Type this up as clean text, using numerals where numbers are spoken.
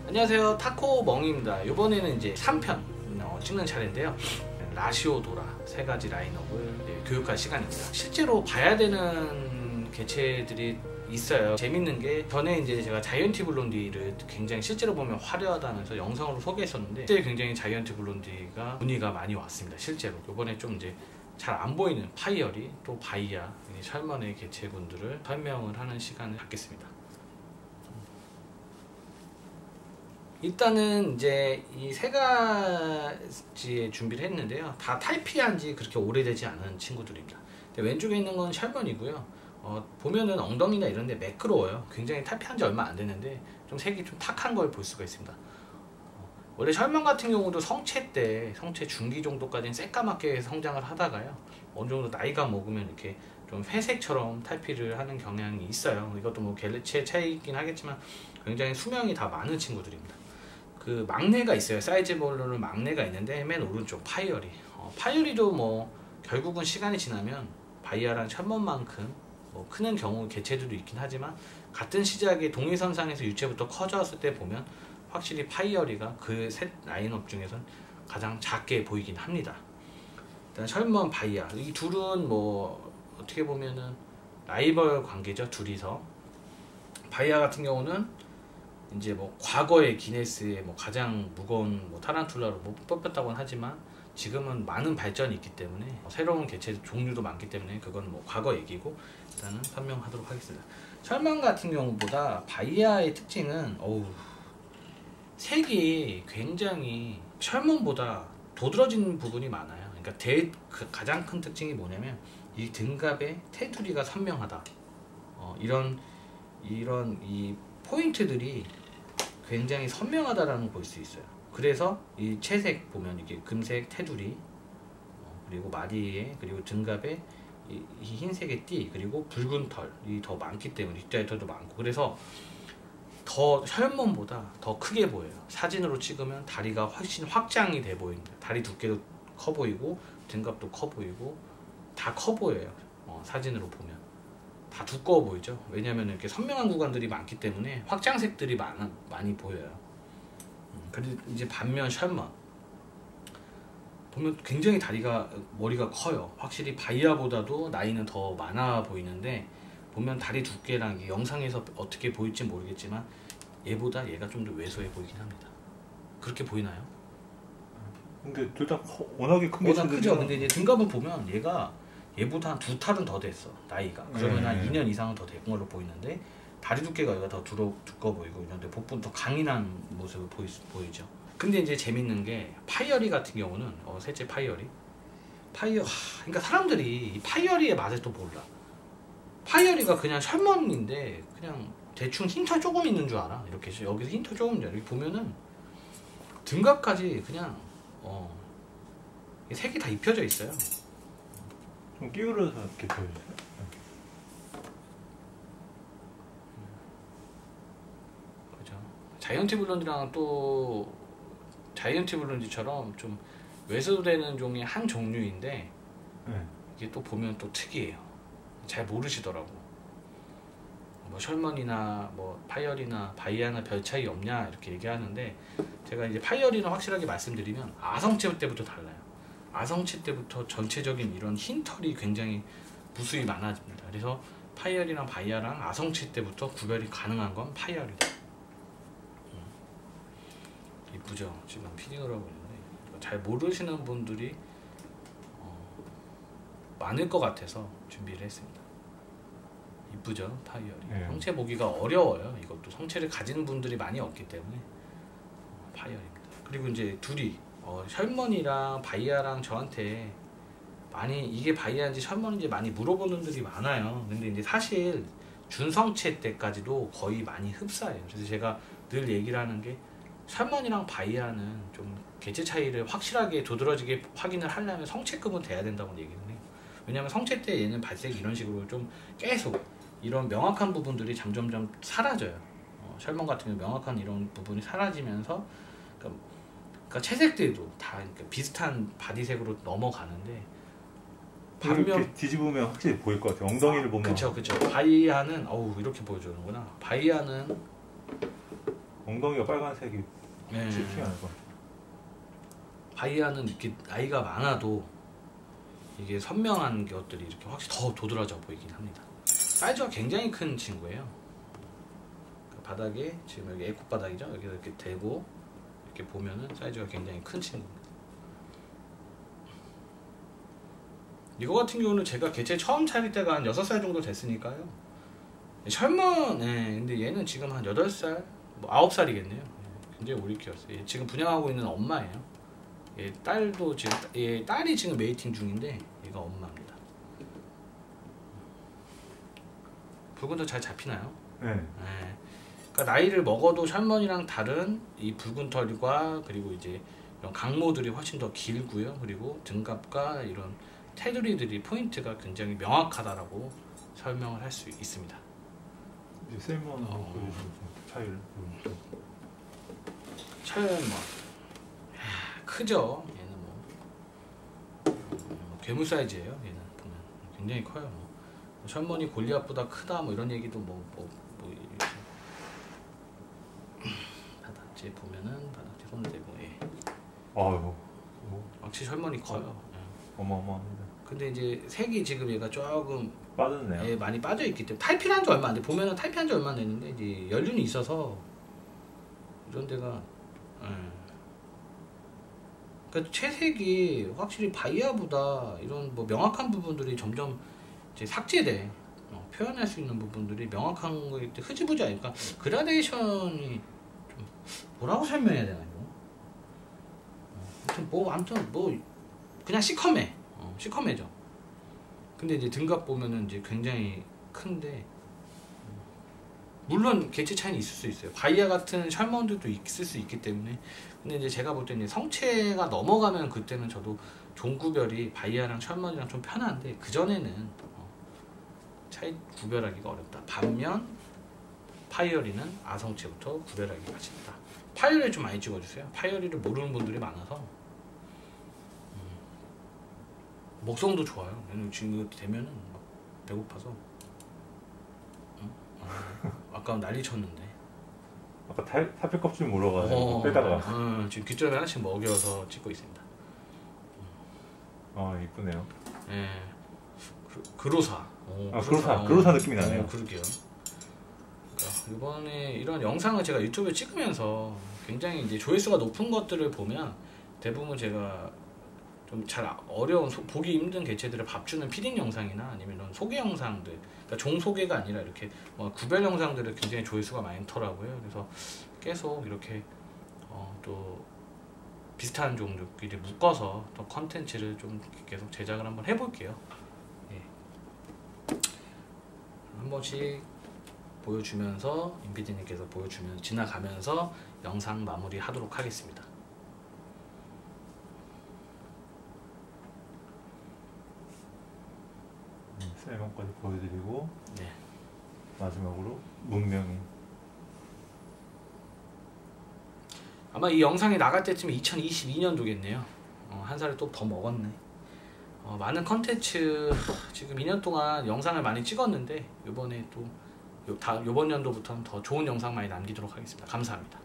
안녕하세요, 타코 멍입니다. 이번에는 이제 3편 찍는 차례인데요. 라시오 도라 세 가지 라인업을 교육할 시간입니다. 실제로 봐야 되는 개체들이 있어요. 재밌는 게 전에 이제 제가 자이언티 블론디를 굉장히 실제로 보면 화려하다면서 영상으로 소개했었는데 그때 굉장히 자이언티 블론디가 문의가 많이 왔습니다. 실제로 이번에 좀 이제 잘 안 보이는 파이어리 또 바이아 샬먼의 개체군들을 설명을 하는 시간을 갖겠습니다. 일단은 이제 이 세 가지의 준비를 했는데요. 다 탈피한 지 그렇게 오래되지 않은 친구들입니다. 왼쪽에 있는 건 샬먼이고요. 보면은 엉덩이나 이런 데 매끄러워요. 굉장히 탈피한 지 얼마 안 됐는데 좀 색이 좀 탁한 걸 볼 수가 있습니다. 원래 샬먼 같은 경우도 성체 때, 성체 중기 정도까지는 새까맣게 성장을 하다가요. 어느 정도 나이가 먹으면 이렇게 좀 회색처럼 탈피를 하는 경향이 있어요. 이것도 뭐 개체의 차이이긴 하겠지만 굉장히 수명이 다 많은 친구들입니다. 그 막내가 있어요. 사이즈별로는 막내가 있는데 맨 오른쪽 파이어리. 파이어리도 뭐 결국은 시간이 지나면 바이아랑 샬먼만큼 뭐 크는 경우 개체들도 있긴 하지만 같은 시작에 동일선상에서 유체부터 커졌을 때 보면 확실히 파이어리가 그 셋 라인업 중에선 가장 작게 보이긴 합니다. 일단 샬먼, 바이아 이 둘은 뭐 어떻게 보면은 라이벌 관계죠. 둘이서. 바이아 같은 경우는 이제 뭐 과거의 기네스의 뭐 가장 무거운 뭐 타란툴라로 뭐 뽑혔다고는 하지만 지금은 많은 발전이 있기 때문에 새로운 개체 종류도 많기 때문에 그건 뭐 과거 얘기고 일단은 설명하도록 하겠습니다. 샬먼 같은 경우보다 바이아의 특징은 색이 굉장히 샬먼보다 도드라진 부분이 많아요. 그러니까 가장 큰 특징이 뭐냐면 이 등갑의 테두리가 선명하다. 이런 이 포인트들이 굉장히 선명하다라는 걸 볼 수 있어요. 그래서 이 채색 보면 이게 금색 테두리 그리고 마디에 그리고 등갑에 이 흰색의 띠 그리고 붉은 털이 더 많기 때문에 뒷다리 털도 많고 그래서 더 샬먼보다 더 크게 보여요. 사진으로 찍으면 다리가 훨씬 확장이 돼 보입니다. 다리 두께도 커 보이고 등갑도 커 보이고 다 커 보여요. 사진으로 보면 다 두꺼워 보이죠. 왜냐하면 이렇게 선명한 구간들이 많기 때문에 확장색들이 많이 보여요. 그리고 이제 반면 샬먼 보면 굉장히 머리가 커요. 확실히 바이아보다도 나이는 더 많아 보이는데 보면 다리 두께랑 영상에서 어떻게 보일지 모르겠지만 얘보다 얘가 좀 더 왜소해 보이긴 합니다. 그렇게 보이나요? 근데 둘 다 워낙에 큰 개체들이라 크죠. 근데 이제 등갑을 보면 얘보다 한 2탈은 더 됐어, 나이가. 그러면 한 2년 이상은 더 된 걸로 보이는데 다리 두께가 얘가 더 두꺼워 보이고 이런데 복부는 더 강인한 모습을 보이죠. 근데 이제 재밌는 게 파이어리 같은 경우는 셋째 그러니까 사람들이 이 파이어리의 맛을 또 몰라. 파이어리가 그냥 샬먼인데 그냥 대충 흰털 조금 있는 줄 알아. 이렇게 여기서 흰털 조금 있는 줄 알아. 이렇게 보면은 등갑까지 그냥 색이 다 입혀져 있어요. 좀 끼우려서 이렇게 보여요. 그죠. 자이언티 블론디랑 또 자이언티 블론디처럼 좀 왜소되는 종의 한 종류인데 이게 또 보면 또 특이해요. 잘 모르시더라고. 뭐 셜먼이나 뭐 파이어리나 바이아나 별 차이 없냐 이렇게 얘기하는데 제가 이제 파이어리는 확실하게 말씀드리면 아성체 때부터 달라요. 아성체 때부터 전체적인 이런 흰 털이 굉장히 무수히 많아집니다. 그래서 파이어리랑 바이아랑 아성체 때부터 구별이 가능한 건 파이어리다. 이쁘죠? 지금 피딩을 하고 있는데 잘 모르시는 분들이 많을 것 같아서 준비를 했습니다. 이쁘죠? 파이어리. 성체 보기가 어려워요. 이것도 성체를 가진 분들이 많이 없기 때문에 파이어리입니다. 그리고 이제 둘이 셜먼이랑 바이아랑 저한테 많이 이게 바이아인지 셜먼인지 많이 물어보는 분들이 많아요. 근데 이제 사실 준성체 때까지도 거의 많이 흡사해요. 그래서 제가 늘 얘기를 하는 게 셜먼이랑 바이아는 좀 개체 차이를 확실하게 도드라지게 확인을 하려면 성체급은 돼야 된다고 얘기를 해요. 왜냐면 성체 때 얘는 발색이 이런 식으로 좀 계속 이런 명확한 부분들이 점점점 사라져요. 셜먼 같은 경우 명확한 이런 부분이 사라지면서 그러니까 채색들도 다 비슷한 바디색으로 넘어가는데 반면 이렇게 뒤집으면 확실히 보일 것 같아요. 엉덩이를 보면. 그쵸. 바이아는 이렇게 보여주는구나. 바이아는 엉덩이가 빨간색이 네. 튀어나올 것 같아요. 바이아는 이렇게 나이가 많아도 이게 선명한 것들이 이렇게 확실히 더 도드라져 보이긴 합니다. 사이즈가 굉장히 큰 친구예요. 바닥에 지금 여기 에코 바닥이죠. 여기서 이렇게 대고 이렇게 보면은 사이즈가 굉장히 큰 친구입니다. 이거 같은 경우는 제가 개체 처음 차릴 때가 한 6살 정도 됐으니까요. 근데 얘는 지금 한 8살, 9살이겠네요. 굉장히 오래 키웠어요. 얘 지금 분양하고 있는 엄마예요. 얘 딸도 지금, 얘 딸이 지금 메이팅 중인데 얘가 엄마입니다. 붉은도 잘 잡히나요? 네. 그러니까 나이를 먹어도 샬먼이랑 다른 이 붉은 털과 그리고 이제 이런 강모들이 훨씬 더 길고요. 그리고 등갑과 이런 테두리들이 포인트가 굉장히 명확하다라고 설명을 할 수 있습니다. 이제 셀몬하고 보여주는 차이를 좀. 샬먼 크죠. 얘는 괴물 사이즈예요. 얘는 보면 굉장히 커요. 샬먼이 골리앗보다 크다 이런 얘기도 이렇게 바닥재 보면은 바닥재 손을 대고 아유. 확실히 샬먼이 커요. 어마어마합니다. 근데 이제 색이 지금 얘가 조금 빠졌네요. 많이 빠져 있기 때문에 탈피한 지 얼마 안 돼. 보면은 탈피한 지 얼마 안 됐는데 이제 연륜이 있어서 이런 데가 그러니까 채색이 확실히 바이아보다 이런 명확한 부분들이 점점 이제 삭제돼. 표현할 수 있는 부분들이 명확한 거일 때 흐지부지 하니까 그라데이션이 좀 뭐라고 설명해야 되나 이거? 아무튼 그냥 시커매죠. 근데 이제 등갑 보면은 이제 굉장히 큰데 물론 개체 차이는 있을 수 있어요. 바이아 같은 샬먼들도 있을 수 있기 때문에. 근데 이제 제가 볼 때는 성체가 넘어가면 그때는 저도 종구별이 바이아랑 샬먼이랑 좀 편한데 그 전에는 차이 구별하기가 어렵다. 반면 파이어리는 아성체부터 구별하기가 쉽다. 파이어리 좀 많이 찍어주세요. 파이어리를 모르는 분들이 많아서. 먹성도 좋아요. 지금 되면은 막 배고파서 아까 난리 쳤는데 아까 사표 껍질 물어가지고 빼다가 지금 귓줄에 하나씩 먹여서 찍고 있습니다. 이쁘네요. 그로사. 그로사 느낌이 나네요. 그러게요. 그러니까 이번에 이런 영상을 제가 유튜브에 찍으면서 굉장히 이제 조회수가 높은 것들을 보면 대부분 제가 좀 잘 어려운 보기 힘든 개체들을 밥 주는 피딩 영상이나 아니면 이런 소개 영상들, 그러니까 종 소개가 아니라 이렇게 구별 영상들을 굉장히 조회수가 많더라고요. 그래서 계속 이렇게 또 비슷한 종들끼리 묶어서 또 컨텐츠를 좀 계속 제작을 한번 해볼게요. 한 번씩 보여주면서 임피디님께서 보여주면 지나가면서 영상 마무리 하도록 하겠습니다. 셀몬까지 보여드리고 네. 마지막으로 문명이 아마 이 영상이 나갈 때쯤 2022년도겠네요. 한 살을 또 더 먹었네. 많은 컨텐츠 지금 2년 동안 영상을 많이 찍었는데 이번에 또 요번 연도부터는 더 좋은 영상 많이 남기도록 하겠습니다. 감사합니다.